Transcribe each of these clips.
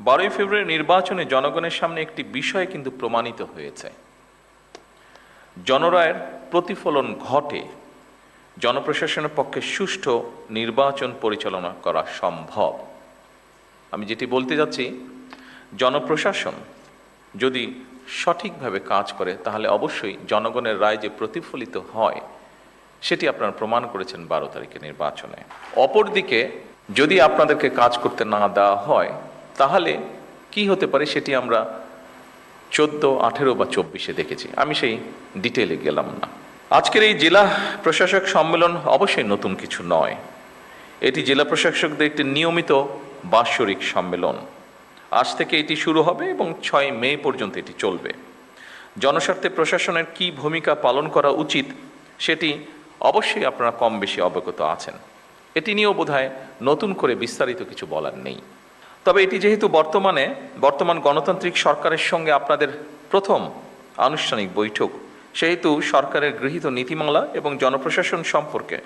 12ই ফেব্রুয়ারি নির্বাচনে জনগণের সামনে একটি বিষয় কিন্তু প্রমাণিত হয়েছে। জনরায়ের প্রতিফলন ঘটে, জনপ্রশাসনের পক্ষে সুষ্ঠু নির্বাচন পরিচালনা করা সম্ভব। আমি যেটি বলতে যাচ্ছি, জনপ্রশাসন যদি সঠিকভাবে কাজ করে তাহলে অবশ্যই জনগণের রায় যে প্রতিফলিত হয় সেটি আপনারা প্রমাণ করেছেন 12 তারিখে নির্বাচনে। অপরদিকে যদি আপনাদেরকে কাজ করতে না দেওয়া হয় তাহলে কি হতে পারে সেটি আমরা 14, 18 বা 24-এ দেখেছি। আমি সেই ডিটেইলে গেলাম না। আজকের এই জেলা প্রশাসক সম্মেলন অবশ্যই নতুন কিছু নয়। এটি জেলা প্রশাসকদের একটি নিয়মিত বাৎসরিক সম্মেলন। আজ থেকে এটি শুরু হবে এবং 6 মে পর্যন্ত এটি চলবে। জনস্বার্থে প্রশাসনের কি ভূমিকা পালন করা উচিত সেটি অবশ্যই আপনারা কম বেশি অবগত আছেন। এটি নিয়েও বোধহয় নতুন করে বিস্তারিত কিছু বলার নেই। তবে এটি যেহেতু বর্তমান গণতান্ত্রিক সরকারের সঙ্গে আপনাদের প্রথম আনুষ্ঠানিক বৈঠক, সেহেতু সরকারের গৃহীত নীতিমালা এবং জনপ্রশাসন সম্পর্কে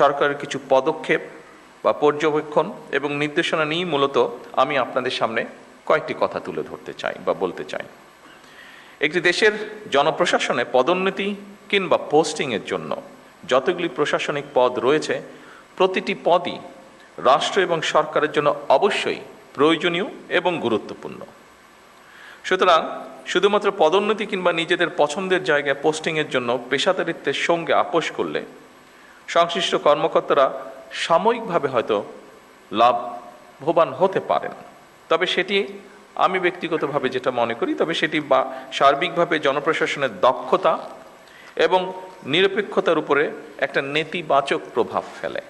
সরকারের কিছু পদক্ষেপ বা পর্যবেক্ষণ এবং নির্দেশনা নিয়ে মূলত আমি আপনাদের সামনে কয়েকটি কথা তুলে ধরতে চাই বা বলতে চাই। একটি দেশের জনপ্রশাসনে পদোন্নতি কিংবা পোস্টিংয়ের জন্য যতগুলি প্রশাসনিক পদ রয়েছে প্রতিটি পদই রাষ্ট্র এবং সরকারের জন্য অবশ্যই প্রয়োজনীয় এবং গুরুত্বপূর্ণ। সুতরাং শুধুমাত্র পদোন্নতি কিংবা নিজেদের পছন্দের জায়গায় পোস্টিংয়ের জন্য পেশাদারিত্বের সঙ্গে আপোষ করলে সংশ্লিষ্ট কর্মকর্তারা সাময়িকভাবে হয়তো লাভবান হতে পারেন, তবে সেটি আমি ব্যক্তিগতভাবে যেটা মনে করি, তবে সেটি সার্বিকভাবে জনপ্রশাসনের দক্ষতা এবং নিরপেক্ষতার উপরে একটা নেতিবাচক প্রভাব ফেলে।